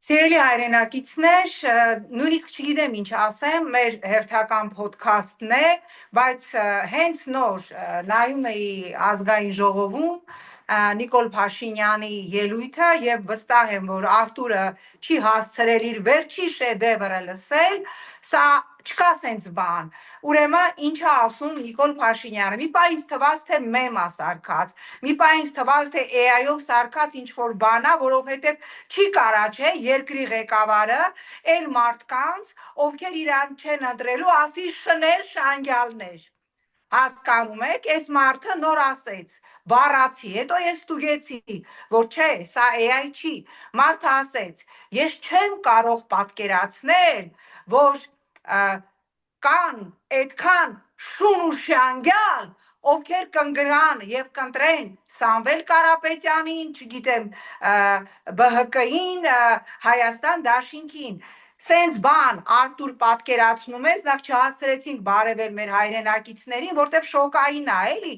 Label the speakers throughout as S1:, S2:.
S1: Սիրելի հայրենակիցներ, նույնիսկ չգիտեմ ինչ ասեմ, մեր հերթական ոդքասթն է, բայց հենց նոր նայում էի ազգային ժողովում Նիկոլ Փաշինյանի ելույթը եւ վստահ եմ, որ Արտուրը չի հասցրել իր վերջի շեդևրը լսել, սա չկա սենց բան։ Ուրեմն ինչ է ասում Նիկոլ Փաշինյանը։ Մի պահ ինձ թվաց, թե մեմ է սարքած, մի պահ ինձ թվաց, թե AI-ով սարքած ինչ-որ բան է, որովհետև չի կարա, չէ, երկրի ղեկավարը այլ մարդկանց, ովքեր իրան չեն ընտրելու, ասի շներ, շանգյալներ։ Հասկանում եք, այս մարդը նոր ասեց, բառացի, հետո ես ստուգեցի, որ չէ, սա AI չի, մարդը ասեց, ես չեմ կարող պատկերացնել, որ կան այդքան շուն ու շանգյալ, ովքեր կընկնան եւ կընտրեն Սամվել Կարապետյանին, չգիտեմ, ԲՀԿ-ին, Հայաստան Դաշինքին, սենց բան Արտուր պատկերացնում ես, նախ չհասցրեցինք բարևել մեր հայրենակիցներին, որտեվ շոկային է, էլի,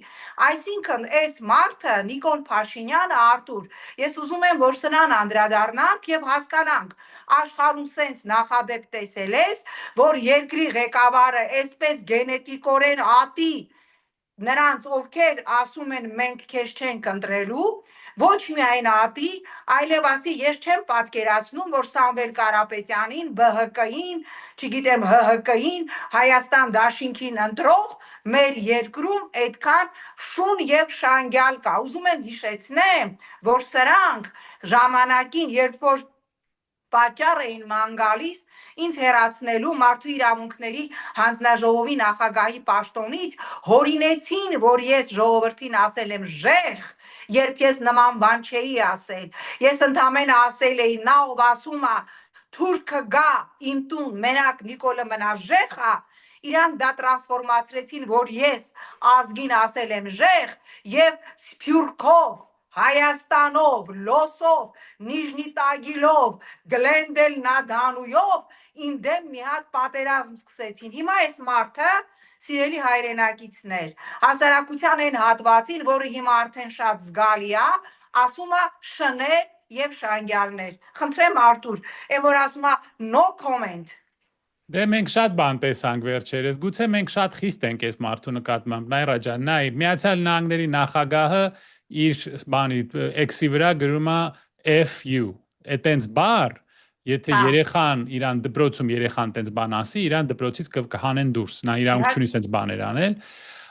S1: այսինքն այս մարդը Նիկոլ Փաշինյանը Արտուր, ես ուզում եմ, որ սրան անդրադառնանք եւ հասկանանք, աշխարհում սենց նախադեպ տեսել ես, որ երկրի ղեկավարը այսպես գենետիկորեն ատի նրանց, ովքեր ասում են մենք քեզ չենք ընտրելու, ոչ միայն ատի, այլև ասի ես չեմ պատկերացնում, որ Սամվել Կարապետյանին, ԲՀԿ-ին, չգիտեմ ՀՀԿ-ին, Հայաստան Դաշինքին ընտրող մեր երկրում այդքան շուն եւ շանգյալ կա։ Ուզում եմ հիշեցնեմ, որ սրանք ժամանակին, երբ որ պատճառ էին ման գալիս ինձ հեռացնելու մարդու իրավունքների հանձնաժողովի նախագահի պաշտոնից, հորինեցին, որ ես ժողովրդին ասել եմ ժեխ, երբ ես նման բան չէի ասել, ես ընդամենը ասել էի նա ով ասում է թուրքը գա իմ տուն, մենակ Նիկոլը մնա ժեխա, իրանք դա տրանսֆորմացրեցին, որ ես ազգին ասել եմ ժեխ եւ սփյուռքով Հայաստանով, Լոսով, Նիժնի Տագիլով, Գլենդել Նադանույով իմ դեմ մի հատ պատերազմ սկսեցին։ Հիմա այս մարդը, սիրելի հայրենակիցներ, հասարակության այն հատվածին, որը հիմա արդեն շատ զգալի է, ասում է շներ եւ շանգյալներ։ Խնդրեմ Արտուր, այն որ ասում է no comment։
S2: Դե մենք շատ բան տեսանք վերջերս, գուցե մենք շատ խիստ ենք այս մարդու նկատմամբ, Նայրա ջան, նայ, Միացյալ Նահանգների նախագահը իր բանի X-ի վրա գրում է FU, այտենց բառ, եթե երեխան իրան դպրոցում երեխան տենց բան ասի, իրան դպրոցից կհանեն դուրս, նա իրանք չունի սենց բաներ անել։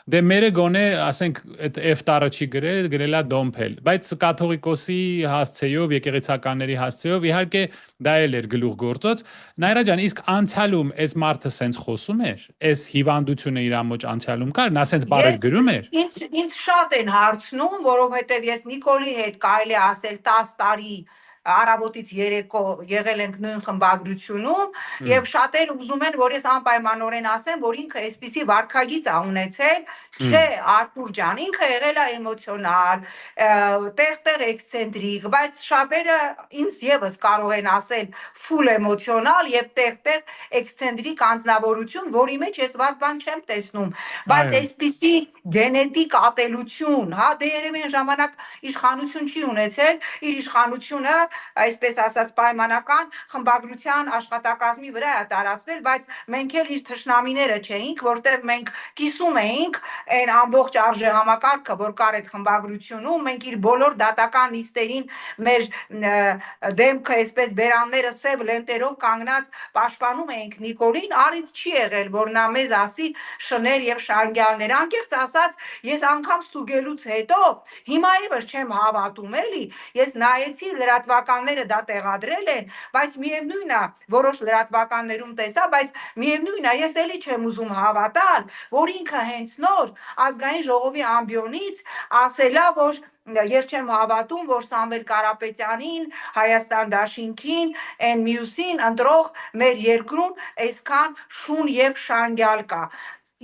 S2: Դե մերը գոնե, ասենք, այդ F-տառը չի գրելա դոմփել, բայց կաթողիկոսի հասցեով, եկեղեցականների հասցեով իհարկե դա էլ էր գլուխ գործոց։ Նայրա ջան, իսկ անցյալում այս մարդը սենց խոսում էր, այս հիվանդությունը իր ամոճ անցյալում կար, նա սենց բառեր գրում էր։
S1: Ինձ շատ են հարցնում, որովհետև ես Նիկոլի հետ կարելի ասել 10 տարի առավոտից երեկո եղել ենք նույն խմբագրությունում եւ շատեր ուզում են, որ ես անպայմանորեն ասեմ, որ ինքը այսպիսի վարքագիծ է ունեցել, չէ, Արտուր ջան, ինքը եղել է էմոցիոնալ, տեղ-տեղ էքսցենտրիկ, բայց շատերը ինձ եւս կարող են ասել ֆուլ էմոցիոնալ եւ տեղ-տեղ էքսցենտրիկ անձնավորություն, որի մեջ ես վատ բան չեմ տեսնում, բայց այսպիսի գենետիկ ատելություն, հա, դե երևի այն ժամանակ իշխանություն չի ունեցել, իր իշխանությունը այսպես ասած պայմանական խմբագրության աշխատակազմի վրա է տարածվել, բայց մենք էլ իր թշնամիները չէինք, որտեղ մենք կիսում էինք այն ամբողջ արժեհամակարգը, որ կար այդ խմբագրությունում, մենք իր բոլոր դատական նիստերին մեր դեմքը այսպես բերանները սև լենտերով կանգնած պաշտպանում էինք Նիկոլին, առիթ չի եղել, որ նա մեզ ասի շներ եւ շանգյալներ, անկեղծ ասած, ես անգամ ստուգելուց հետո հիմա եւս չեմ հավատում, էլի, ես նայեցի լրատվականները դա տեղադրել են, բայց միևնույն է, որոշ լրատվականներում տեսա, բայց միևնույն է, ես էլի չեմ ուզում հավատալ, որ ինքը հենց նոր ազգային ժողովի ամբիոնից ասելա, որ ես չեմ հավատում, որ Սամվել Կարապետյանին, Հայաստան Դաշինքին, այն մյուսին ընտրող մեր երկրում այսքան շուն եւ շանգյալ կա։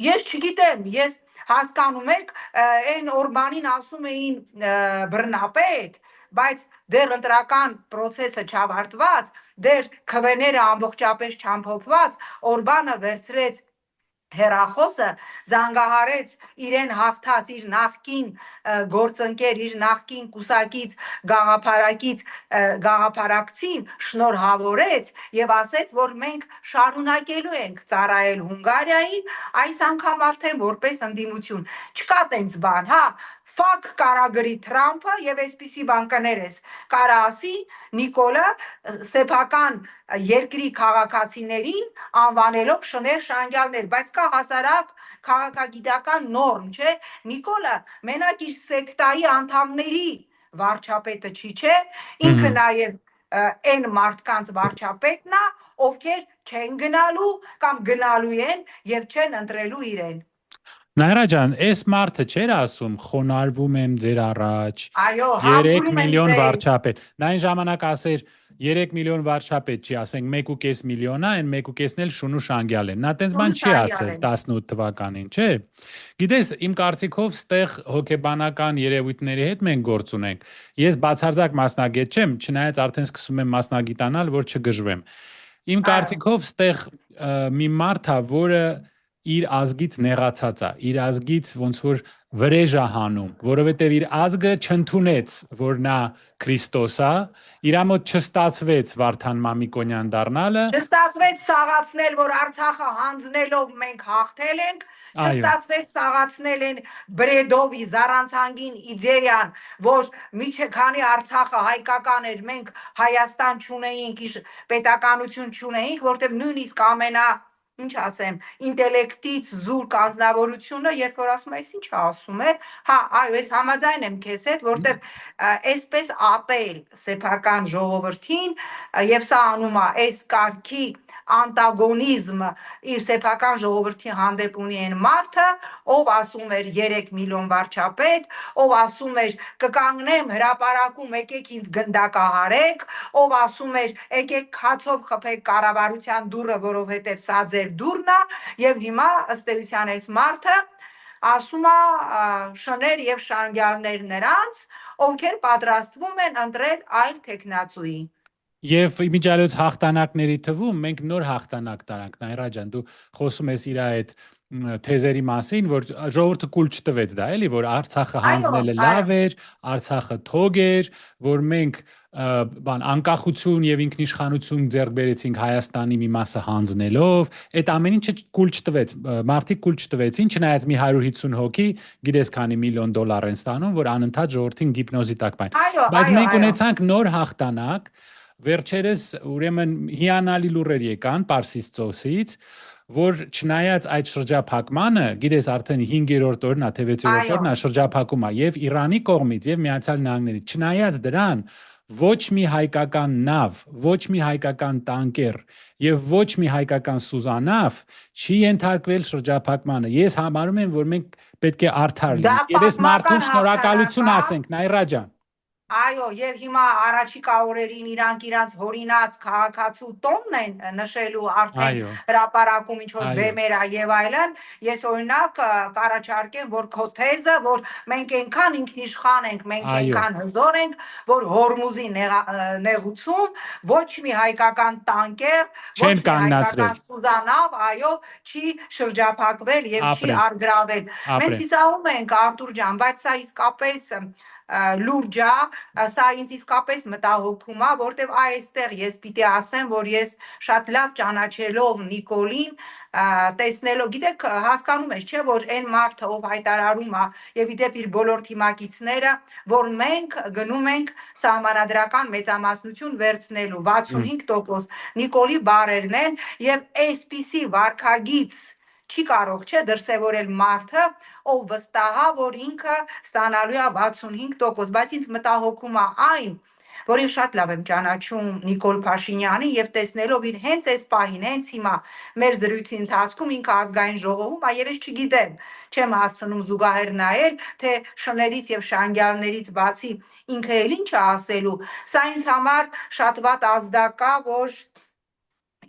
S1: Ես չգիտեմ, ես հասկանում եք, այն Օրբանին ասում էին բռնապետ, բայց դեռ ընտրական process-ը չավարտված, դեռ քվեները ամբողջապես չամփոփված, Օրբանը վերցրեց հերախոսը զանգահարեց իրեն հաղթած իր նախկին գործընկեր, իր նախկին կուսակից գաղափարակցին շնորհավորեց եւ ասեց, որ մենք շարունակելու ենք ծառայել Հունգարիային, այս անգամ արդեն որպես ընդդիմություն։ Չկա տենց բան, հա, ֆակ կարա գրի Թրամփը եւ այսպիսի բան կներես։ Կարա ասի Նիկոլը սեփական երկրի քաղաքացիներին անվանելով շներ շանգյալներ, բայց կա հասարակ քաղաքագիտական նորմ, չէ՞։ Նիկոլը մենակ իր սեկտայի անդամների վարչապետը չի, չէ՞։ Ինքը նաև այն մարդկանց վարչապետն է, ովքեր չեն գնալու կամ գնալու են եւ չեն ընտրելու իրեն։
S2: Նաիրա ջան, այս մարդը չէր ասում խոնարհվում եմ ձեր առաջ։
S1: Այո,
S2: 3
S1: համբուրում եմ
S2: միլիոն
S1: ձեզ։
S2: վարչապետ։ Նա այն ժամանակ ասեր 3 միլիոն վարչապետ չի, ասենք 1.5 միլիոն է, այն 1.5-ն էլ շունու շանգյալ են։ Նա տենց բան չի ասել 18 թվականին, չէ՞։ Գիտես, իմ կարծիքով ստեղ հոգեբանական երևույթների հետ մենք գործ ունենք։ Ես բացարձակ մասնագետ չեմ, չնայած արդեն սկսում եմ մասնագիտանալ, որ չգժվեմ։ Իմ կարծիքով ստեղ մի մարդ է, որը իր ազգից նեղացած է, իր ազգից ոնց որ վրեժ է հանում, որովհետև իր ազգը չընդունեց, որ նա Քրիստոս է, իր մոտ չստացվեց Վարդան Մամիկոնյան դառնալը,
S1: չստացվեց սաղացնել, որ Արցախը հանձնելով մենք հաղթել ենք, չստացվեց սաղացնել են Բրեդովի զառանցանգին իդեյան, որ քանի Արցախը հայկական էր, մենք Հայաստան չունեինք, պետականություն չունեինք, որտեղ նույնիսկ ինչ ասեմ, ինտելեկտից զուրկ անձնավորությունը, երբ որ ասում է, ինչ է ասում է, հա, այո, ես համաձայն եմ քեզ հետ, որտեղ այսպես ատել սեփական ժողովրդին եւ սա անում է այս կարգի անտագոնիզմը իր սեփական ժողովրդի հանդեպ ունի այն մարդը, ով ասում էր 3 միլիոն վարչապետ, ով ասում էր կկանգնեմ հրապարակում, եկեք ինձ գնդակահարեք, ով ասում էր եկեք քացով խփեք կառավարության դուռը, որովհետև սա ձեր դուռն է, եւ հիմա ըստ էության այս մարդը ասում է շներ եւ շանգյալներ նրանց, ովքեր պատրաստվում են ընտրել այլ տեխնացուի։
S2: Եվ իմիջիալոց հաղթանակների թվում մենք նոր հաղթանակ տարանք, Նաիրա ջան, դու խոսում ես իր այդ թեզերի մասին, որ ժողովուրդը կուլ չտվեց դա, էլի, որ Արցախը հանձնելը լավ էր, Արցախը թող էր, որ մենք անկախություն եւ ինքնիշխանություն ձեռք բերեցինք Հայաստանի մի մասը հանձնելով, այդ ամեն ինչը կուլ չտվեց, մարդիկ կուլ չտվեցին, չնայած մի 150 հոգի, գիտես քանի միլիոն դոլար են ստանում, որ անընդհատ ժողովրդին հիպնոզի տակ բան։ Բայց մենք ունեցանք նոր հաղթանակ, վերջերս ուրեմն հիանալի լուրեր եկան Պարսից ծոցից, որ չնայած այդ շրջափակմանը, գիտես արդեն 5-րդ օրն է, թե 6-րդ օրն է շրջափակում է եւ Իրանի կողմից եւ Միացյալ Նահանգներից, չնայած դրան ոչ մի հայկական նավ, ոչ մի հայկական տանկեր եւ ոչ մի հայկական սուզանավ չի ենթարկվել շրջափակմանը։ Ես համարում եմ, որ մենք պետք է արդար լինենք։ Եվ այս մարդուն շնորհակալություն ասենք, Նաիրա ջան։
S1: Այո, եւ հիմա առաջիկա օրերին իրանք հորինած քաղաքացու տոնն են նշելու արդեն հրապարակում ինչ որ բեմերա եւ այլն։ Ես օրինակ կառաջարկեմ, որ քո թեզը, որ մենք այնքան ինքնիշխան ենք, մենք այնքան հզոր ենք, որ Հորմուզի նեղուցում ոչ մի հայկական տանկեր, ոչ մի հայկական սուզանավ, այո, չի շրջափակվել եւ չի արգրավել։ Մենք ծիծաղում ենք Արտուր ջան, բայց սա իսկապես լուրջ է, սա ինձ իսկապես մտահոգում է, որտեվ այստեղ ես պիտի ասեմ, որ ես շատ լավ ճանաչելով Նիկոլին, տեսնելով, գիտեք, հասկանում ես, չէ, որ այն մարդը, ով հայտարարում է եւ իդեպ իր բոլոր թիմակիցները, որ մենք գնում ենք սահմանադրական մեծամասնություն վերցնելու 65% Նիկոլի բարերն են եւ այսպիսի վարքագիծ չի կարող չէ դրսևորել մարդը, ով վստահ է, որ ինքը ստանալու է 65%, բայց ինձ մտահոգում է այն, որ ես շատ լավ եմ ճանաչում Նիկոլ Փաշինյանին եւ տեսնելով իր հենց այս պահին, հենց հիմա մեր զրույցի ընթացքում ինքը ազգային ժողովում է եւ ես չգիտեմ, չեմ հասցնում զուգահեռ նայել, թե շներից եւ շանգյալներից բացի ինքը էլ ինչ է ասելու։ Սա ինձ համար շատ վատ ազդակ է, որ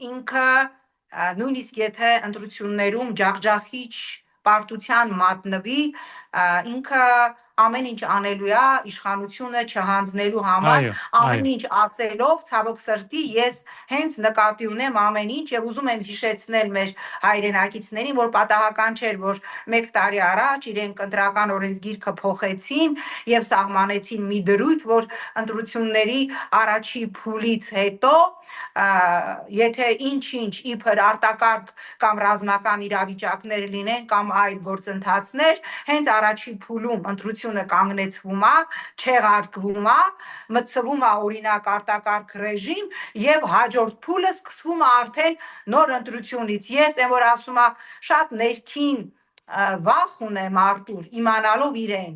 S1: ինքը նույնիսկ եթե ընտրություններում ջախջախիչ պարտության մատնվի, ինքը ամեն ինչ անելու է իշխանությունը չհանձնելու համար, ամեն ինչ ասելով, ցավոք սրտի, ես հենց նկատի ունեմ ամեն ինչ եւ ուզում եմ հիշեցնել մեր հայրենակիցներին, որ պատահական չէր, որ 1 տարի առաջ իրենք ընտրական օրենսգիրքը փոխեցին եւ սահմանեցին մի դրույթ, որ ընտրությունների առաջի փուլից հետո եթե ինչ-ինչ իբր արտակարգ կամ ռազմական իրավիճակներ լինեն կամ այլ գործընթացներ, հենց առաջի փուլում ընտրությունը կանգնեցվում է, չեղարկվում է, մտցվում է օրինակ արտակարգ ռեժիմ եւ հաջորդ փուլը սկսվում է արդեն նոր ընտրությունից։ Ես եմ որ ասում եմ շատ ներքին վախ ունեմ Արտուր, իմանալով իրեն,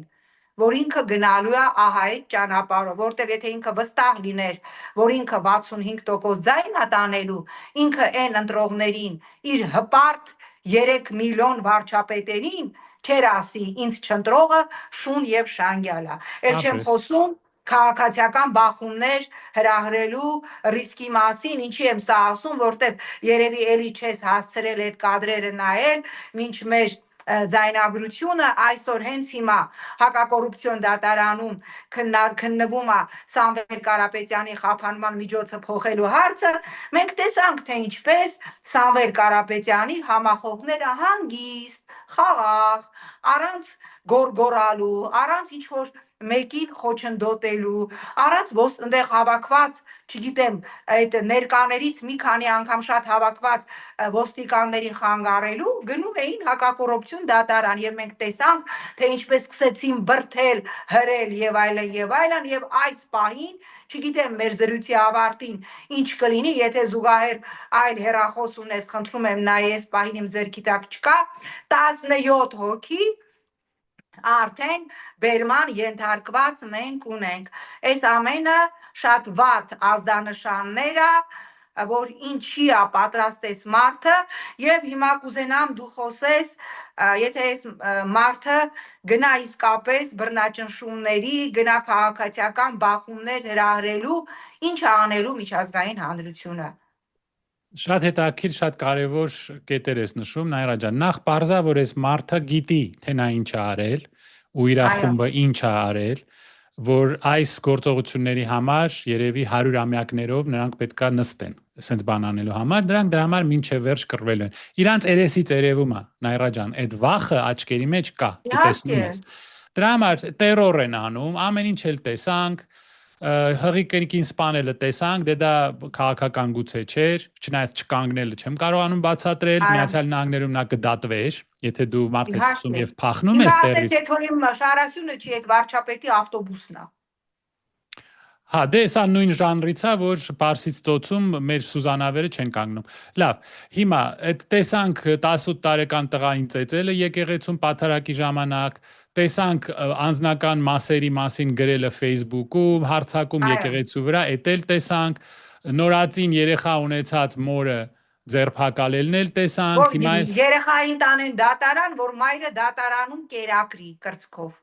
S1: որ ինքը գնալու է ահա այդ ճանապարհով, որտեղ եթե ինքը վստահ լիներ, որ ինքը 65% ձայն է տանելու, ինքը այն ընտրողներին իր հպարտ 3 միլիոն վարչապետերին չեր ասի ինձ չընտրողը շուն եւ շանգյալ է։ Էլ չեմ խոսում քաղաքացիական բախումներ հրահրելու ռիսկի մասին, ինչի եմ սա ասում, որտեղ երևի էլի չես հասցրել այդ կադրերը նայել, մինչ մեր ձայնագրությունը այսօր հենց հիմա հակակոռուպցիոն դատարանում քննվում է Սամվել Կարապետյանի խափանման միջոցը փոխելու հարցը, մենք տեսանք թե ինչպես Սամվել Կարապետյանի համախոհները հանգիստ, խաղաղ, առանց գորգորալու, առանց ինչ-որ մեկին խոչընդոտելու, առանց այնտեղ հավաքված, չգիտեմ, այդ ներկաներից մի քանի անգամ շատ հավաքված ոստիկաններին խանգարելու, գնում էին հակակոռուպցիոն դատարան եւ մենք տեսանք, թե ինչպես սկսեցին բրթել, հրել եւ այլն եւ այս պահին, չգիտեմ, մեր զրույցի ավարտին ինչ կլինի, եթե զուգահեռ այլ հեռախոս ունես, խնդրում եմ նայ, այս պահին իմ ձեռքի տակ չկա, 17 հոգի արդեն բերման ենթարկված մենք ունենք։ Այս ամենը շատ վատ ազդանշաններ է, որ ինչի է պատրաստ այս մարդը եւ հիմա կուզենամ դու խոսես, եթե այս մարդը գնա իսկապես բռնաճնշումների, գնա քաղաքացիական բախումներ հրահրելու, ինչ է անելու միջազգային հանրությունը։
S2: Շատ հետաքրքիր, շատ կարևոր կետեր ես նշում, Նաիրա ջան։ Նախ պարզա, որ այս մարդը գիտի, թե նա ինչ է արել ու իր խումբը ինչ է արել, որ այս գործողությունների համար երևի 100-ամյակներով նրանք պետքա նստեն, ասենց բան անելու համար, դրանք դրա համար մինչև վերջ կռվելու են։ Իրանց երեսից երևում է, Նաիրա ջան, այդ վախը աչքերի մեջ կա, դու տեսնում ես։ Դրա համար տերոր են անում, ամեն ինչ էլ տեսանք, հղի կրկին սպանելը տեսանք, դե դա քաղաքական գուցե չէր, չնայած չկանգնելը չեմ կարողանում բացատրել, Միացյալ Նահանգներում նա կդատվեր, եթե դու մարդ ես սկսում եւ փախնում ես տեղից։
S1: Ասեցեք, որ իմ շարասյունը չի, այդ վարչապետի ավտոբուսն է։
S2: Հա, դե սա նույն ժանրից է, որ Պարսից ծոցում մեր Սուզանավերը չեն կանգնում։ Լավ, հիմա այդ տեսանք 18 տարեկան տղային ծեծելը եկեղեցում պատարակի ժամանակ, տեսանք անձնական մասերի մասին գրելը Facebook-ում, հարցակում եկեղեցու վրա, էտել տեսանք, նորածին երեխա ունեցած մորը ձերբակալելն էլ տեսանք,
S1: հիմա երեխային տանեն դատարան, որ մայրը դատարանում կերակրի կրծքով։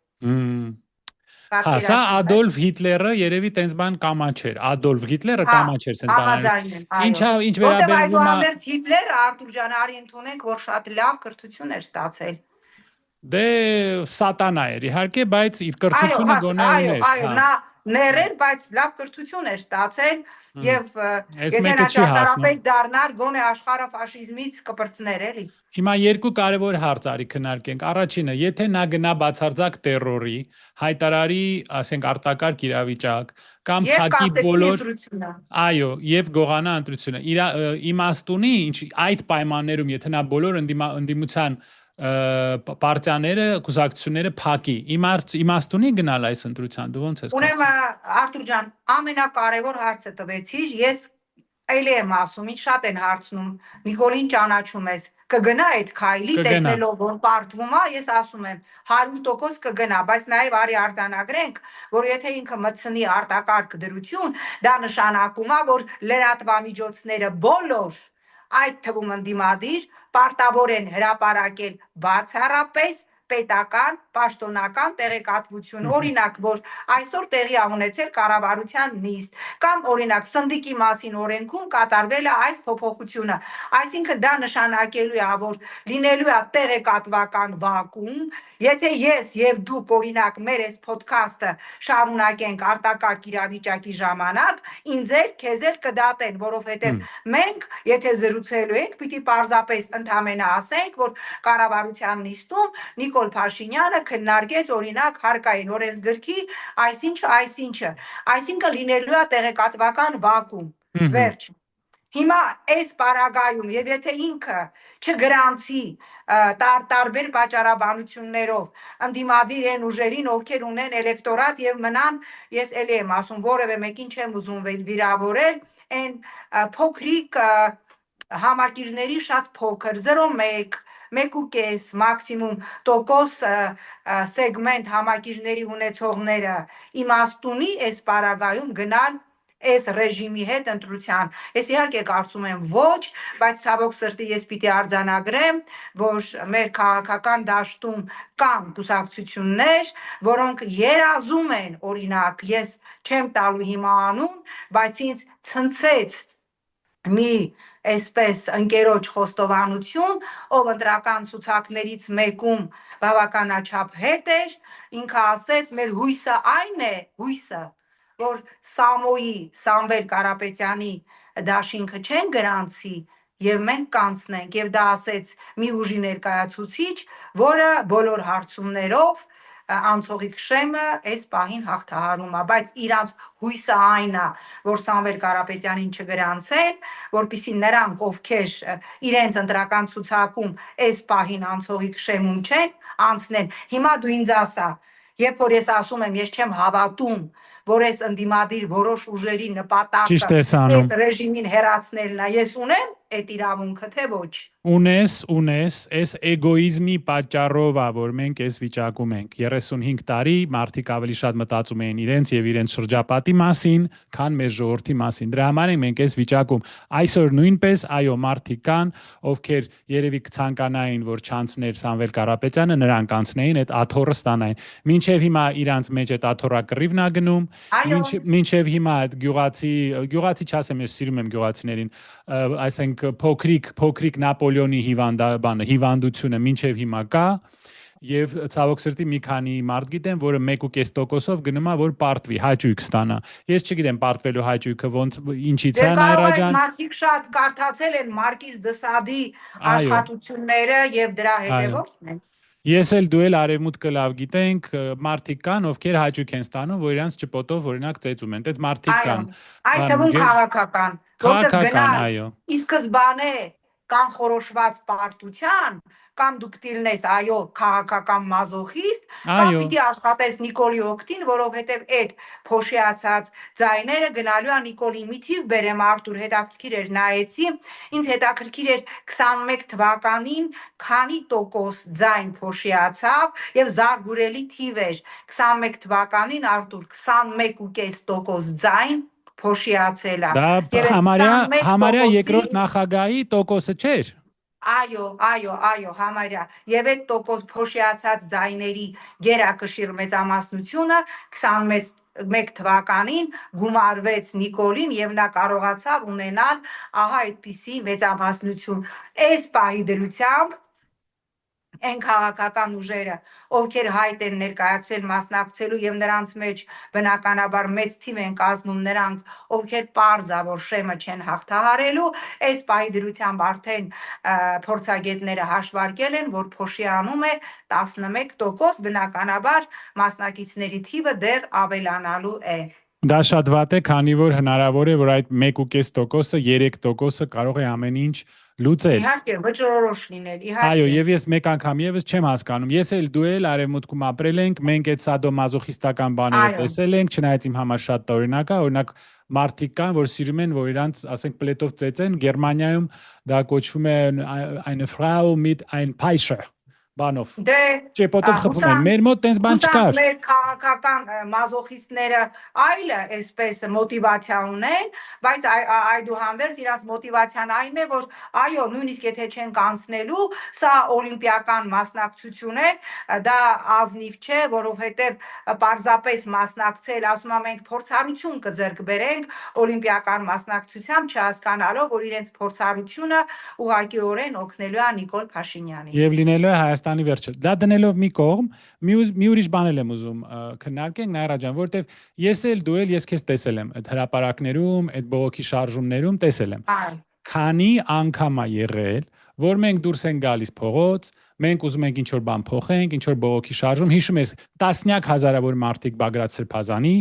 S2: Սա Ադոլֆ Հիտլերը երևի տենց բան կամաչեր, Ադոլֆ Հիտլերը կամաչեր սենց բաներ։ Ինչ վերաբերվում է
S1: Հիտլերը Արտուր ջան, արի ընդունենք, որ շատ լավ կրթություն էր ստացել։
S2: Դե սատանա էր իհարկե, բայց իր կրթությունը գոնե ուներ։
S1: Այո, նա ներել, բայց լավ կրթություն էր ստացել եւ եթե նա ճարտարապետ դառնար, գոնե աշխարհը ֆաշիզմից կպրծներ էլի։
S2: Հիմա երկու կարևոր հարց արի քննարկենք։ Առաջինը, եթե նա գնա բացարձակ տերորի, հայտարարի, ասենք արտակարգ իրավիճակ կամ փակի բոլոր, այո, եւ գողանա ընտրությունը։ Իր իմաստունի, ինչ այդ պայմաններում, եթե նա բոլոր ընդդիմության պարտիաները, կուսակցությունները փակի, իմաստունի գնալ այս ընտրության, դու ոնց ես կարծում։
S1: Ուրեմն Արտուր ջան, ամենակարևոր հարցը տվեցիր, ես այլ եմ ասում, ինչ շատ են հարցնում, Նիկոլին ճանաչում ես, կգնա այդ քայլի, տեսնելով որ պարտվում է, ես ասում եմ 100% կգնա, բայց նաև արի արձանագրենք, որ եթե ինքը մտցնի արտակարգ դրություն, դա նշանակում է, որ լրատվամիջոցները բոլոր այդ թվում ընդդիմադիր պարտավոր են հրապարակել բացառապես պետական, պաշտոնական տեղեկատվություն, օրինակ, որ այսօր տեղի ա ունեցել կառավարության նիստ, կամ օրինակ սնդիկի մասին օրենքում կատարվել է այս փոփոխությունը, այսինքն դա նշանակելու է, որ լինելու է տեղեկատվական վակուում, եթե ես եւ դուք օրինակ մեր այս ոդքասթը շարունակենք արտակարգ իրավիճակի ժամանակ, ինձ էլ քեզ էլ կդատեն, որովհետեւ մենք եթե զրուցելու ենք, պիտի պարզապես ընդամենը ասենք, որ կառավարության նիստում Նիկոլ Փաշինյանը քննարկեց օրինակ հարկային օրենսգրքի այսինչը, այսինքն լինելու է տեղեկատվական վակուում, վերջ։ Հիմա այս պարագայում եւ եթե ինքը չգրանցի տարբեր պատճառաբանություններով ընդդիմադիր են ուժերին, ովքեր ունեն էլեկտորատ եւ մնան, ես էլի եմ ասում, որևէ մեկին չեմ ուզում վիրավորել, այն փոքրիկ համակիրների շատ փոքր 0.1 1.5 մաքսիմում տոկոս սեգմենտ համակիրների ունեցողները իմաստունի այս պարագայում գնալ այս ռեժիմի հետ ընտրության։ Ես իհարկե կարծում եմ ոչ, բայց ցավոք սրտի ես պիտի արձանագրեմ, որ մեր քաղաքական դաշտում կան կուսակցություններ, որոնք երազում են, օրինակ, ես չեմ տալու հիմա անուն, բայց ինձ ցնցեց մի այսպես ընկերոջ խոստովանություն, ով ընտրական ցուցակներից մեկում բավականաչափ հետ էր, ինքը ասեց, մեր հույսը այն է, որ Սամոյի Սամվել Կարապետյանի դաշինքը չեն գրանցի եւ մենք կանցնենք եւ դա ասեց մի ուժի ներկայացուցիչ, որը բոլոր հարցումներով անցողիկ շեմը այս պահին հաղթահարում է, բայց իրանց հույսը այն է, որ Սամվել Կարապետյանին չգրանցեն, որպեսզի նրանք, ովքեր իրենց ընտրական ցուցակում այս պահին անցողիկ շեմում չեն, անցնեն։ Հիմա դու ինձ ասա, երբ որ ես ասում եմ, ես չեմ հավատում, որ այս ընդդիմադիր որոշ ուժերի նպատակը այս ռեժիմին հեռացնելն է, ես ունեմ այդ իրավունքը, թե ոչ։
S2: Ունես, այս էգոիզմի պատճառով է, որ մենք այս վիճակում ենք։ 35 տարի մարդիկ ավելի շատ մտածում էին իրենց եւ իրենց շրջապատի մասին, քան մեր ժողովրդի մասին։ Դրա համար ենք մենք այս վիճակում։ Այսօր նույնպես, այո, մարդիկ կան, ովքեր երևի կցանկանային, որ չանցներ Սամվել Կարապետյանը, նրանք անցնեին, այդ աթոռը ստանային։ Մինչեւ հիմա իրանց մեջ այդ աթոռը կռիվն է գնում, մինչեւ հիմա այդ գյուղացի չասեմ, ես սիրում եմ գյուղացիներին, այսինքն փոքրիկ Նապոլեոնի հիվանդությունը մինչև հիմա կա եւ ցավոք սրտի մի քանի մարդ գիտեմ, որը 1.5%-ով գնում է, որ պարտվի, հաճույք ստանա։ Ես չգիտեմ պարտվելու հաճույքը ոնց ինչից է Նայրա ջան։
S1: Մարդիկ շատ կարդացել են Մարկիս դե Սադի աշխատությունները եւ դրա հետևորդն են։
S2: Ես էլ դու էլ արևմուտքը լավ գիտենք, մարդիկ կան, ովքեր հաճույք են ստանում, որ իրանց ճպոտով օրինակ ծեծում են։ Դες մարդիկ կան։
S1: Այդ թվում քաղաքական, որտեղ գնալ ի սկզբանե կանխորոշված պարտության, կամ դուք դիլնես, այո, քաղաքական մազոխիստ, կամ պիտի աշխատես Նիկոլի օգտին, որովհետև այդ փոշիացած ձայները գնալու է Նիկոլի մի թիվ բերեմ Արտուր, հետաքրքիր էր նայեցի, ինձ հետաքրքիր էր 21 թվականին քանի տոկոս ձայն փոշիացավ եւ զարգուրելի թիվ էր 21 թվականին Արտուր 21.5% ձայն փոշիացել է։
S2: Դա համարյա երկրորդ նախագահի տոկոսը չէր։
S1: Այո, համարյա։ Եվ այդ տոկոս փոշիացած ձայների գերակշիռ մեծամասնությունը 21 թվականին գումարվեց Նիկոլին եւ նա կարողացավ ունենալ ահա այդպիսի մեծամասնություն։ Այս պահի դրությամբ այն քաղաքական ուժերը, ովքեր հայտ են ներկայացել մասնակցելու եւ նրանց մեջ բնականաբար մեծ թիվ են կազմում նրանք, ովքեր պարզավոր շեմը չեն հաղթահարելու, այս պահի դրությամբ արդեն փորձագետները հաշվարկել են, որ փոշիանում է 11%, բնականաբար մասնակիցների թիվը դեռ ավելանալու է։
S2: Դա շատ վատ է, քանի որ հնարավոր է, որ այդ 1.5%-ը 3%-ը կարող է ամեն ինչ լուծել։
S1: Իհարկե, վճռորոշ լինել, իհարկե։
S2: Այո, եւ ես մեկ անգամ եւս չեմ հասկանում։ Ես էլ դու էլ արևմուտքում ապրել ենք, մենք այդ սադոմազոխիստական բաները տեսել ենք, չնայած իմ համար շատ տարօրինակ է, օրինակ մարդիկ կան, որ սիրում են, որ իրանց, ասենք, պլետով ծեծեն, Գերմանիայում դա կոչվում է eine Frau mit ein Peitsche։ բանով։
S1: Դե
S2: Ճեպոտով խփում են։ Մեր մոտ տենց բան չկար։
S1: Մեր քաղաքական մազոխիստները այլը այսպես մոտիվացիա ունեն, բայց այդուհանդերձ իրաց մոտիվացիան այն է, որ այո, նույնիսկ եթե չեն կանցնելու, սա օլիմպիական մասնակցություն է, դա ազնիվ չէ, որովհետև պարզապես մասնակցել, ասում եմ, մենք փորձառություն կձեռք բերենք օլիմպիական մասնակցությամբ, չհասկանալով, որ իրենց փորձառությունը ուղղակիորեն օգնելու է Նիկոլ Փաշինյանին։
S2: Եվ լինելու է Հայաստանի վերջը։ Դա դնելով մի կողմ, մի ուրիշ բան եմ ուզում քննարկենք, Նաիրա ջան, որտեվ ես քեզ տեսել եմ այդ հրապարակներում, այդ բողոքի շարժումներում տեսել եմ։ Քանի անգամ է եղել, որ մենք դուրս ենք գալիս փողոց, մենք ուզում ենք ինչ-որ բան փոխենք, ինչ-որ բողոքի շարժում, հիշում ես, տասնյակ հազարավոր մարդիկ Բագրատ Սրբազանի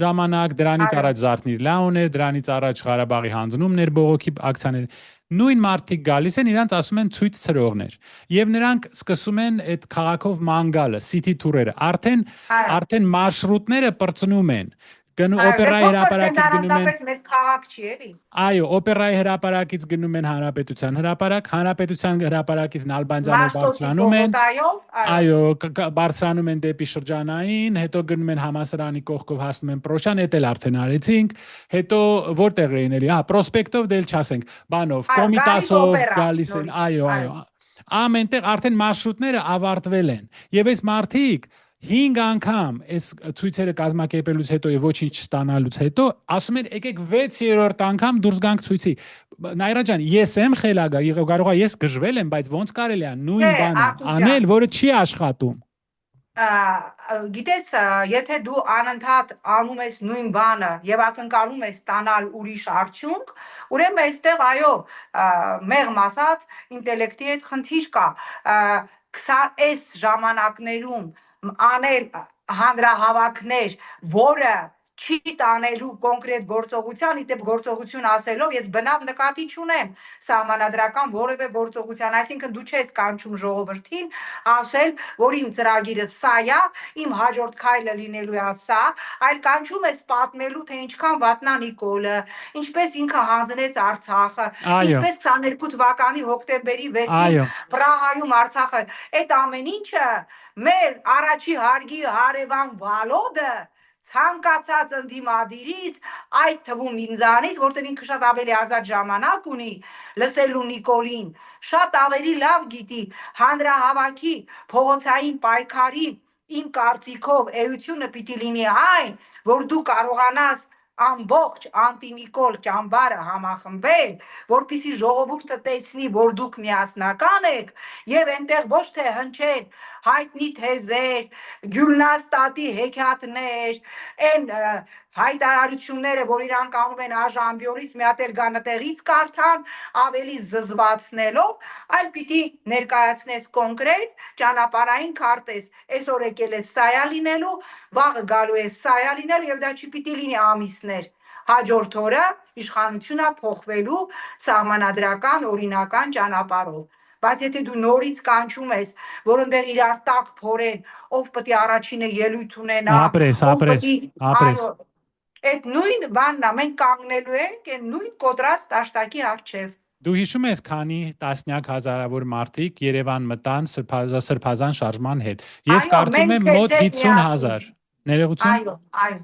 S2: ժամանակ, դրանից առաջ Զարթնիր Լաոներ, դրանից առաջ Ղարաբաղի հանձնումներ, բողոքի ակցիաներ, նույն մարդիկ գալիս են, իրանց ասում են ցույց ծրողներ, եւ նրանք սկսում են այդ քաղաքով ման գալը, city tour-երը, արդեն մարշրուտները պրծնում են, օպերայի հրապարակից գնում են,
S1: մեծ քաղաք չի էլի։
S2: Այո, օպերայի հրապարակից գնում են Հանրապետության հրապարակ, Հանրապետության հրապարակից Նալբանդյանով բարձրանում են, այո, բարձրանում են դեպի շրջանային, հետո գնում են Համասարանի կողքով հասնում են Պրոշան, էդ էլ արդեն արեցինք, հետո որտեղ էին էլի, պրոսպեկտով դել չասենք, բանով, Կոմիտասով գալիս են, այո, ամենտեղ արդեն մարշրուտները ավարտվել են, եւ այս մարդիկ 5 անգամ այս ցույցերը կազմակերպելուց հետո եւ ոչինչ չստանալուց հետո ասում են եկեք 6-րդ անգամ դուրս գանք ցույցի։ Նաիրա ջան, ես եմ խելագար, կարող է ես գժվել եմ, բայց ոնց կարելի է նույն բանը անել, որը չի աշխատում։
S1: Գիտես, եթե դու անընդհատ անում ես նույն բանը եւ ակնկալում ես ստանալ ուրիշ արդյունք, ուրեմն այստեղ այո, մեղմ ասած, ինտելեկտի հետ խնդիր կա։ 20 ժամանակներում անել հանրահավաքներ, որը չի տանելու կոնկրետ գործողության, իդեպ գործողություն ասելով ես բնավ նկատի չունեմ սահմանադրական որևէ գործողության, այսինքն դու չես կանչում ժողովրդին ասել, որ իմ ծրագիրը սա է, իմ հաջորդ քայլը լինելու է սա, այլ կանչում ես պատմելու, թե ինչքան վատնա Նիկոլը, ինչպես ինքը հանձնեց Արցախը, ինչպես 22 թվականի հոկտեմբերի 6-ին Պրահայում Արցախը, այդ ամեն ինչը մեր առաջի հարգի հարևան Վալոդը ցանկացած ընդդիմադիրից, այդ թվում ինձանից, որտեղ ինքը շատ ավելի ազատ ժամանակ ունի լսելու Նիկոլին, շատ ավելի լավ գիտի հանրահավաքի, փողոցային պայքարի, իմ կարծիքով էությունը պիտի լինի այն, որ դու կարողանաս ամբողջ անտի-Նիկոլ ճամբարը համախմբել, որպեսզի ժողովուրդը տեսնի, որ դուք միասնական եք, եւ այնտեղ ոչ թե հնչեն հայտնի թեզեր, Գյուլնաստատի հեքիաթներ, այն հայտարարությունները, որ իրանք անում են Աժամբյորից մի հատ էլ գանտեղից կարդան, ավելի զզվացնելով, այլ պիտի ներկայացնես կոնկրետ ճանապարհային քարտեզ, այսօր եկել է սայա լինելու, վաղը գալու է սայա լինել եւ դա չպիտի լինի ամիսներ։ Հաջորդ օրը իշխանությունը փոխվելու սահմանադրական օրինական ճանապարհով։ Բայց եթե դու նորից կանչում ես, որ այնտեղ իրար տակ փորեն, ով պետք է առաջինը ելույթ ունենա,
S2: ապրես։
S1: Այդ նույն բանն է, մենք կանգնելու ենք այն նույն կոտրած տաշտակի առջև։
S2: Դու հիշում ես, քանի տասնյակ հազարավոր մարդիկ Երևան մտան Սրբազան շարժման հետ։ Ես կարծում եմ մոտ 50,000։ Ներողություն։
S1: Այո։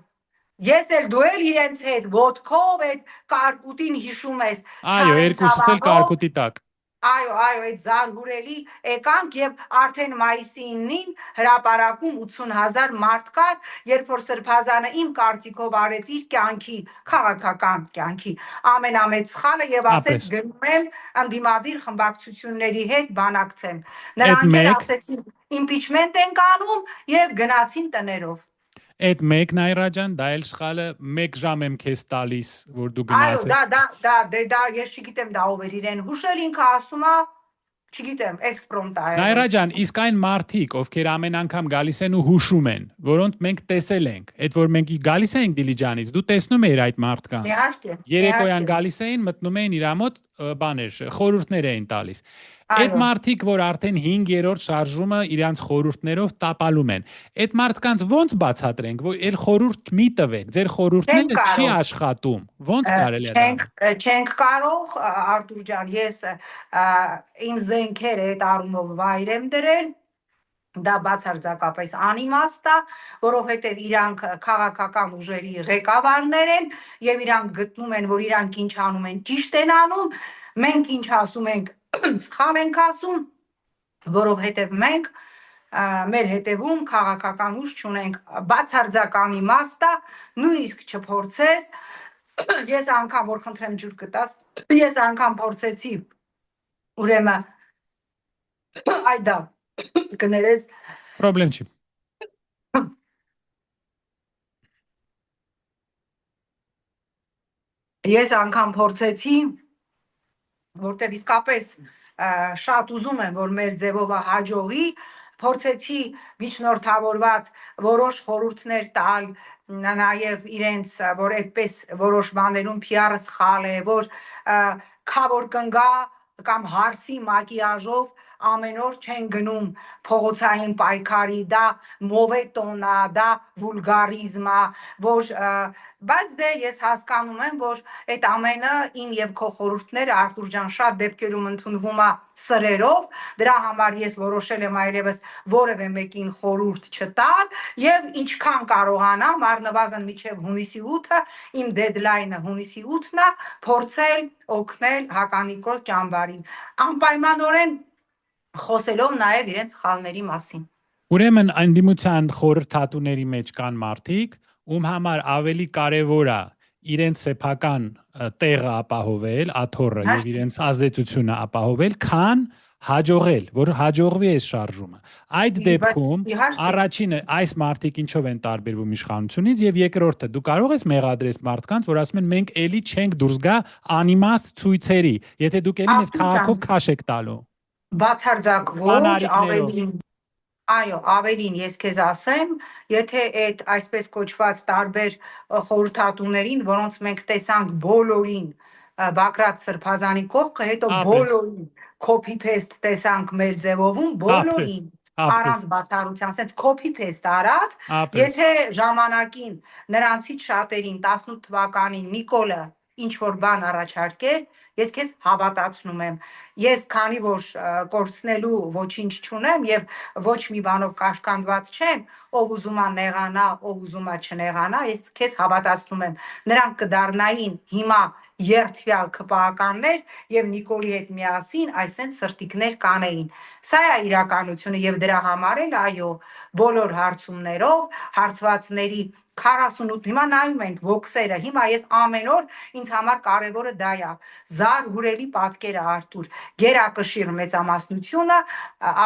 S1: Ես էլ դու էլ իրենց հետ ոտքով այդ կարկուտին հիշում ես։
S2: Այո, երկուսս էլ կարկուտի տակ։
S1: Այո, այդ զարհուրելի եկանք եւ արդեն մայիսի 9-ին հրապարակում 80,000 մարդ կար, երբ որ Սրբազանը իմ կարծիքով արեց իր կյանքի, քաղաքական կյանքի ամենամեծ սխալը եւ ասեց գնում եմ ընդդիմադիր խմբակցությունների հետ բանակցեմ։ Նրանք էլ ասեցին իմպիչմենտ ենք անում եւ գնացին տներով։
S2: Այդ մեկ Նաիրա ջան, դա էլ սխալը 1 ժամ եմ քեզ տալիս, որ դու գնաս։
S1: Այո, դա ես չգիտեմ դա ով էր իրեն հուշել, ինքը ասում է, չգիտեմ, էքսպրոմտ է։
S2: Նաիրա ջան, իսկ այն մարդիկ, ովքեր ամեն անգամ գալիս են ու հուշում են, որոնց մենք տեսել ենք, այդ որ մենք գալիս ենք Դիլիջանից, դու տեսնում ես այդ մարդկանց։
S1: Իհարկե։
S2: Երեկոյան գալիս էին, մտնում էին իր մոտ բաներ, խորհուրդներ էին տալիս։ Այդ մարդիկ, որ արդեն 5-րդ շարժումը իրանց խորհուրդներով տապալում են, այդ մարդկանց ոնց բացատրենք, որ այլ խորհուրդ մի տվեք, ձեր խորհուրդները չի աշխատում, ոնց կարելի է դա։
S1: Չենք կարող, Արտուր ջան, ես իմ զենքերը այդ առումով վայր եմ դրել, դա բացարձակապես անիմաստ է, որովհետև իրանք քաղաքական ուժերի ղեկավարներ են եւ իրանք գտնում են, որ իրանք ինչ անում են ճիշտ են անում, մենք ինչ ասում ենք սխալ ենք ասում, որովհետև մենք մեր հետևում քաղաքական ուժ չունենք, բացարձական իմաստ է, նույնիսկ չփորձես, ես անգամ որ խնդրեմ ջուր կտաս, ես անգամ փորձեցի, ուրեմն այդա կներես
S2: Պրոբլեմ չի։
S1: Ես անգամ փորձեցի, որտեվ իսկապես շատ ուզում եմ, որ մեր ձևով հաջողի, փորձեցի միջնորդավորված որոշ խորհուրդներ տալ, նաև իրենց, որ այդպես որոշ բաներում PR-ը սխալ է, որ քավոր կնգա կամ հարսի մակիաժով ամեն օր չեն գնում փողոցային պայքարի, դա մովետոն է, դա վուլգարիզմ է, որ բայց դե ես հասկանում եմ, որ այդ ամենը իմ եւ քո խորհուրդները Արտուր ջան շատ դեպքերում ընդունվում է սրերով, դրա համար ես որոշել եմ այլևս որևէ մեկին խորհուրդ չտալ եւ ինչքան կարողանամ առնվազն մինչեւ հունիսի 8-ը իմ դեդլայնը հունիսի 8-ն է փորձել օգնել Հականիկոս Ճամբարին անպայմանորեն խոսելով նաև իրենց սխալների մասին։
S2: Ուրեմն ընդդիմության խորհրդատուների մեջ կան մարդիկ, ում համար ավելի կարևոր է իրենց սեփական տեղը ապահովել, աթոռը եւ իրենց ազդեցությունը ապահովել, քան հաջողել, որ հաջողվի այս շարժումը։ Այդ դեպքում առաջինը այս մարդիկ ինչով են տարբերվում իշխանությունից եւ երկրորդը դու կարող ես մեղադրես մարդկանց, որ ասում են մենք էլի չենք դուրս գա անիմաստ ցույցերի, եթե դուք էլի մեզ քաղաքով քաշ եք տալու։
S1: Բացարձակ ոչ, ավելին այո, ավելին ես քեզ ասեմ, եթե այդ այսպես կոչված տարբեր խորհրդատուներին, որոնց մենք տեսանք բոլորին Բակրատ Սրբազանի կողքը, հետո բոլորին copy-paste տեսանք մեր ձևովում, բոլորին առանց բացառության, ասենց copy-paste արած, եթե ժամանակին նրանցից շատերին 18 թվականին Նիկոլը ինչ որ բան առաջարկեր, ես քեզ հավատացնում եմ, ես քանի որ կորցնելու ոչինչ չունեմ եւ ոչ մի բանով կաշկանդված չեմ, ով ուզում է նեղանա, ով ուզում է չնեղանա, ես քեզ հավատացնում եմ, նրանք կդառնային հիմա երթվյալ քպականներ եւ Նիկոլի հետ միասին այսենց սրտիկներ կանեին։ Սա է իրականությունը եւ դրա համար էլ այո, բոլոր հարցումներով, հարցվածների 48 հիմա նայում ենք վոքսերը, հիմա ես ամեն օր ինձ համար կարևորը դա է, զարհուրելի պատկերը Արտուր, գերակշիռ մեծամասնությունը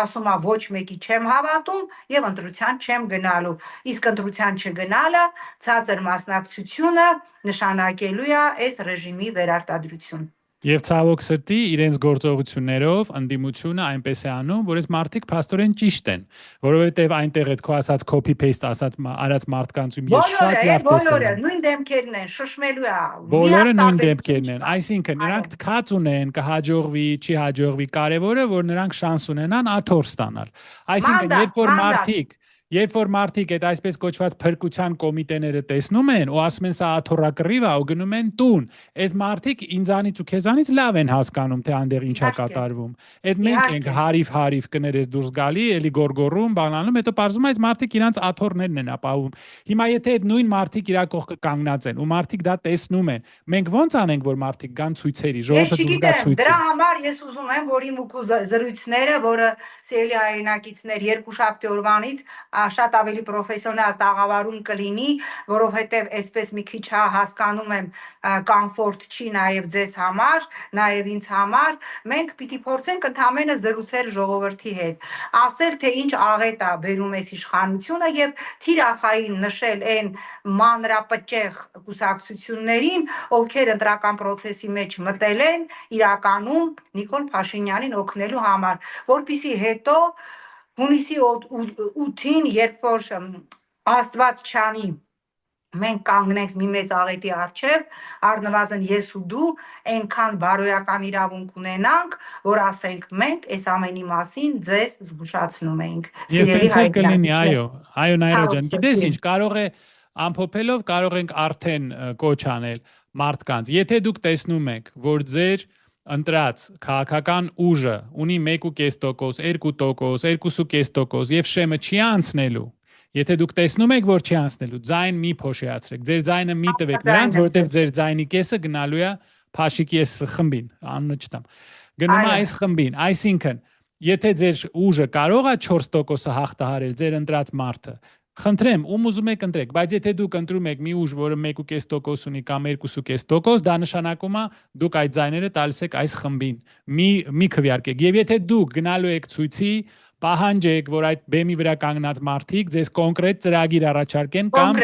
S1: ասում է ոչ մեկի չեմ հավատում եւ ընտրության չեմ գնալու, իսկ ընտրության չգնալը ցածր մասնակցությունը նշանակելու է այս ռեժիմի վերարտադրություն։
S2: Եվ ցավոք սրտի իրենց գործողություններով ընդդիմությունը այնպես է անում, որ այս մարդիկ փաստորեն ճիշտ են, որովհետև այնտեղ այդ քո ասած copy-paste ասած արած մարդկանցում ես շատ լավ տեսել եմ։
S1: Բոլորը նույն դեմքերն են, շշմելու է։
S2: Բոլորը նույն դեմքերն են, այսինքն նրանք թքած ունեն, կհաջողվի, չի հաջողվի, կարևորը որ նրանք շանս ունենան աթոռ ստանալ։ Այսինքն երբ որ մարդիկ այդ այսպես կոչված փրկության կոմիտեները տեսնում են ու ասում են սա աթոռակռիվ է ու գնում են տուն, այդ մարդիկ ինձանից ու քեզանից լավ են հասկանում թե այնտեղ ինչա կատարվում։ Այդ մենք ենք հարիվ կներես դուրս գալի, էլի գորգորում, բանանում, հետո պարզվում է այս մարդիկ իրանց աթոռներն են ապահովում։ Հիմա եթե այդ նույն մարդիկ իրա կողքը կանգնած են ու մարդիկ դա տեսնում են, մենք ո՞նց անենք որ մարդիկ գան ցույցերի, ժողովուրդը դուրս գա ցույցի։
S1: Դրա համար ես ուզում եմ որ իմ ու զրույցները, որը սիրելի հայրենակիցներ երկուշաբթի օրվանից շատ ավելի պրոֆեսիոնալ տաղավարում կլինի, որովհետև այսպես մի քիչ հասկանում եմ կոմֆորտ չի նաև ձեզ համար, նաև ինձ համար, մենք պիտի փորձենք ընդհանրապես զրուցել ժողովրդի հետ, ասել թե ինչ աղետ է բերում այս իշխանությունը եւ թիրախային նշել այն մանրապճեղ կուսակցություններին, ովքեր ընտրական process-ի մեջ մտել են իրականում Նիկոլ Փաշինյանին օգնելու համար, որպեսզի հետո հունիսի 8-ին, երբ որ Աստված չանի, մենք կանգնենք մի մեծ աղետի առջև, առնվազն ես ու դու այնքան բարոյական իրավունք ունենանք, որ ասենք մենք այս ամենի մասին ձեզ զգուշացնում ենք։
S2: Սիրելի հայրենակիցներ, այո, Նայրա ջան, գիտես ինչ, կարող է ամփոփելով կարող ենք արդեն կոչ անել մարդկանց, եթե դուք տեսնում եք, որ ձեր ընտրած քաղաքական ուժը ունի 1.5%, 2%, 2.5% եւ շեմը չի անցնելու, եթե դուք տեսնում եք, որ չի անցնելու, ձայն մի փոշիացրեք, ձեր ձայնը մի տվեք նրանց, որովհետեւ ձեր ձայնի կեսը գնալու է Փաշիկի այս խմբին, անունը չտամ։ Գնում է այս խմբին, այսինքն, եթե ձեր ուժը կարող է 4%-ը հաղթահարել ձեր ընտրած մարդը, խնդրեմ, ում ուզում եք ընտրեք, բայց եթե դուք ընտրում եք մի ուժ, որը 1.5% ունի կամ 2.5%, դա նշանակում է դուք այդ ձայները տալիս եք այս խմբին։ Մի քվեարկեք։ Եվ եթե դուք գնալու եք ցույցի, պահանջեք, որ այդ բեմի վրա կանգնած մարդիկ ձեզ կոնկրետ ծրագիր առաջարկեն կամ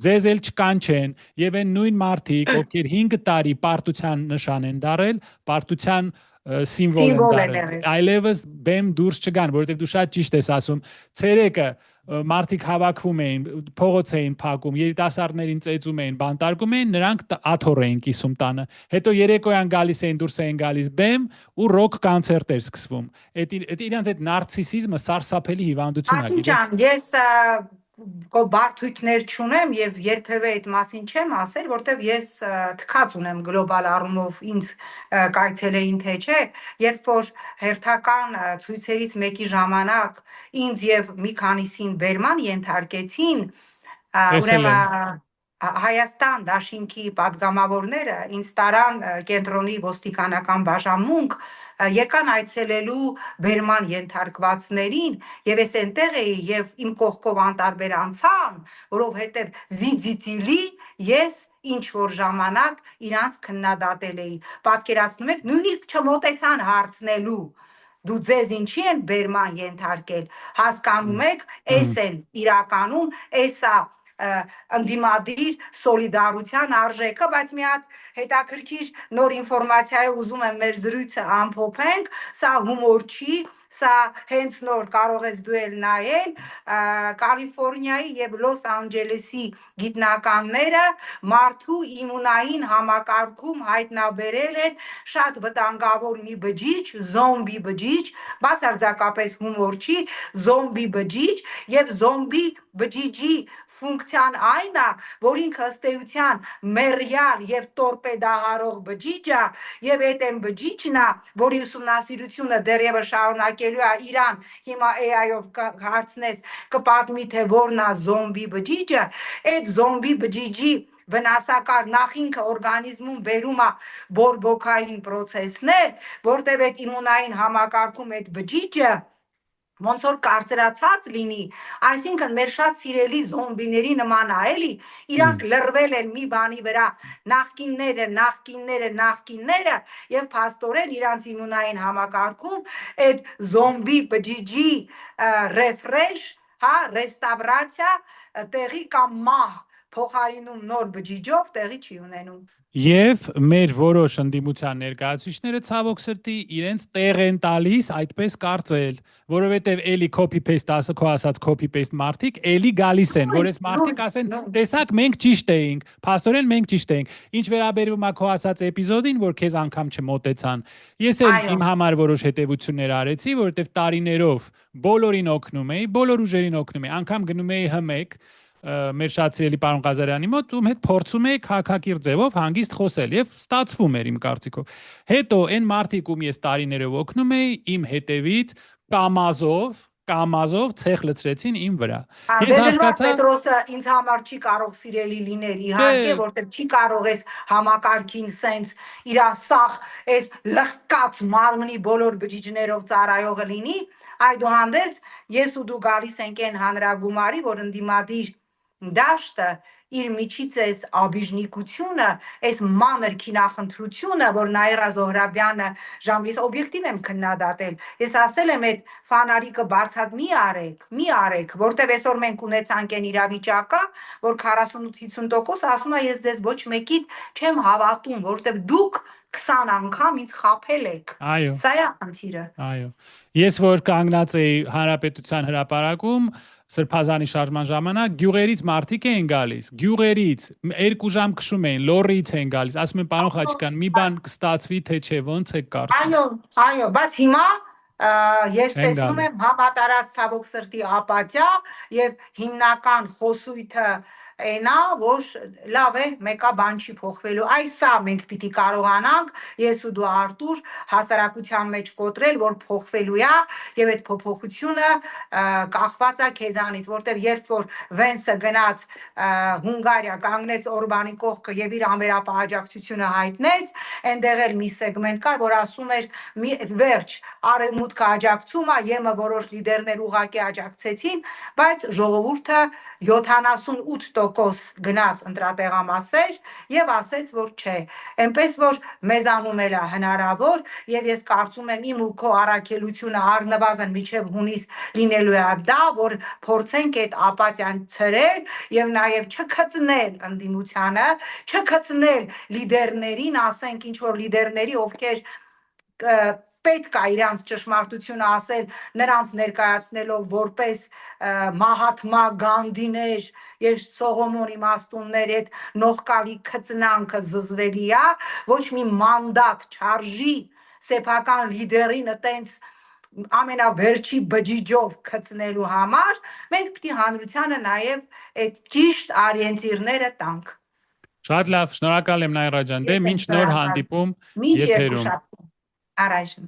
S2: ձեզ էլ չկանչեն, եւ այն նույն մարդիկ, ովքեր 5 տարի պարտության նշան են դարել, պարտության սիմվոլ են դարել։ Այլևս բեմ դուրս չգան, որովհետեւ դու շատ ճիշտ ես ասում, ցերեկը մարդիկ հավաքվում էին, փողոց էին փակում, երիտասարդներին ծեծում էին, բանտարկում էին, նրանք աթոռ էին կիսում տանը։ Հետո երեկոյան գալիս էին, դուրս էին գալիս բեմ ու ռոք կոնցերտ էր սկսվում։ Այդ իրանց այդ նարցիսիզմը սարսափելի հիվանդություն է։
S1: Ջան, ես բարդույթներ չունեմ եւ երբեւե այդ մասին չեմ ասել, որտեվ ես թքած ունեմ գլոբալ առումով ինձ կայցելեին թե չէ, երբ որ հերթական ցույցերից մեկի ժամանակ ինձ եւ մի քանիսին բերման ենթարկեցին, ուրեմն Հայաստան դաշինքի падգամավորները ինձ տարան կենտրոնի ոստիկանական բաժանմունք, եկան այցելելու բերման ենթարկվածներին եւ ես այնտեղ էի եւ իմ կողքով անտարբեր անցան, որովհետեւ վիզիտիլի ես ինչ որ ժամանակ իրանց քննադատել էի։ Պատկերացնում եք, նույնիսկ չմոտեցան հարցնելու դու ձեզ ինչի են բերման ենթարկել, հասկանում եք, էս են իրականում, էսա ընդդիմադիր սոլիդարության արժեքը, բայց մի հատ հետաքրքիր նոր ինֆորմացիա է ուզում եմ մեր զրույցը ամփոփենք, սա հումոր չի, սա հենց նոր կարող ես դու էլ նայել, Կալիֆոռնիայի եւ Լոս Անջելեսի գիտնականները մարդու իմունային համակարգում հայտնաբերել են շատ վտանգավոր մի բջիջ, զոմբի բջիջ, բացարձակապես հումոր չի, զոմբի բջիջ եւ զոմբի բջիջի ֆունկցիան այն է, որ ինքը ըստ էության մեռյալ եւ տորպեդահարող բջիջ է եւ այդ այն բջիջն է, որի ուսումնասիրությունը դեռևս շարունակելու է Իրան, հիմա AI-ով հարցնես կպատմի թե որն է զոմբի բջիջը, այդ զոմբի բջիջի վնասակար նախ ինքը օրգանիզմում բերում է բորբոքային պրոցեսներ, որտեղ այդ իմունային համակարգում այդ բջիջը ոնց որ կարծրացած լինի, այսինքն մեր շատ սիրելի զոմբիների նման է, էլի, իրանք լրվել են մի բանի վրա, նախկինները եւ փաստորեն իրանց իմունային համակարգում այդ զոմբի բջիջի ռեֆրեշ, ռեստավրացիա տեղի կամ մահ փոխարինում նոր բջիջով տեղի չի ունենում։
S2: Եվ մեր որոշ ընդդիմության ներկայացուցիչները ցավոք սրտի իրենց տեղ են տալիս այդպես կարծել, որովհետև էլի copy paste ասը քո ասած copy paste մարդիկ էլի գալիս են, որ այս մարդիկ ասեն, տեսակ մենք ճիշտ էինք, փաստորեն մենք ճիշտ էինք։ Ինչ վերաբերում է քո ասած էպիզոդին, որ քեզ անգամ չմոտեցան։ Ես էլ իմ համար որոշ հետևություններ արեցի, որովհետև տարիներով բոլորին օգնում էի, բոլոր ուժերին օգնում էի, անգամ գնում էի հմեկ մեր շատ սիրելի պարոն Ղազարյանի մոտ ում հետ փորձում էի քաղաքակիր ձևով հանգիստ խոսել եւ ստացվում էր իմ կարծիքով։ Հետո այն մարդիկ ում ես տարիներով օգնում էի իմ հետևից կամազով ցեխ լցրեցին իմ վրա։
S1: Ես հասկացա Պետրոսը ինձ համար չի կարող սիրելի լինել, իհարկե, որտեղ չի կարող ես համակարգին սենց իր սախ այս լղկած մարմնի բոլոր բջիջներով ծառայողը լինի, այդուհանդերձ ես ու դու գալիս ենք այն հանրագումարի, որ ընդդիմադիր դաշտը իր միջից այս աբիժնիկությունը, այս մանր քինախնդրությունը, որ Նաիրա Զոհրաբյանը ես օբյեկտիվ եմ քննադատել, ես ասել եմ այդ ֆանարիկը բարձած մի արեք, որտեվ այսօր մենք ունեցանք այն իրավիճակը, որ 48-50% ասում է ես ձեզ ոչ մեկին չեմ հավատում, որտեվ դուք 20 անգամ ինձ խաբել եք։
S2: Այո։
S1: Սա է խնդիրը։
S2: Այո։ Ես որ կանգնած էի Հանրապետության հրապարակում Սրբազանի շարժման ժամանակ գյուղերից մարդիկ էին գալիս, գյուղերից 2 ժամ քշում էին, լորից էին գալիս, ասում են պարոն Խաչիկյան, մի բան կստացվի թե չէ, ոնց է կարծում։
S1: Այո, բայց հիմա ես տեսնում եմ համատարած ցավոք սրտի ապաթիա եւ հիմնական խոսույթը այնա, որ լավ է, մեկա բան չի փոխվելու։ Այսա մենք պիտի կարողանանք, ես ու դու Արտուր, հասարակության մեջ կոտրել, որ փոխվելու է, եւ այդ փոփոխությունը կախված է քեզանից, որտեվ երբ որ Վենսը գնաց Հունգարիա, կանգնեց Օրբանի կողքը եւ իր ամերապահաջակցությունը հայտնեց, այնտեղ էլ մի սեգմենտ կար, որ ասում էր վերջ, արևմուտքը աջակցում է, ԵՄ որոշ լիդերներ ուղղակի աջակցեցին, բայց ժողովուրդը 78% գնաց ընտրատեղամասեր եւ ասեց, որ չէ, այնպես որ մեզանում էլ է հնարավոր եւ ես կարծում եմ իմ ու քո առաքելությունը առնվազն միջև հունիս լինելու է դա, որ փորձենք այդ ապաթիան ցրել եւ նաեւ չքծնել ընդդիմությանը, չքծնել լիդերներին, ասենք ինչ որ լիդերների, ովքեր պետք է իրանց ճշմարտությունը ասել, նրանց ներկայացնելով որպես Մահաթմա Գանդիներ, ես Սողոմոն իմաստուններ, այդ նողկալի քծնանքը զզվելի է, ոչ մի մանդատ չարժի սեփական լիդերին տենց ամենավերջի բջիջով քծնելու համար, մենք պիտի հանրությանը նաև այդ ճիշտ օրիենտիրները տանք։
S2: Շատ լավ, շնորհակալ եմ Նաիրա ջան։ Դե մինչ նոր հանդիպում
S1: Մինչ
S2: եթերում։
S1: երկուշաբթի։ Առայժմ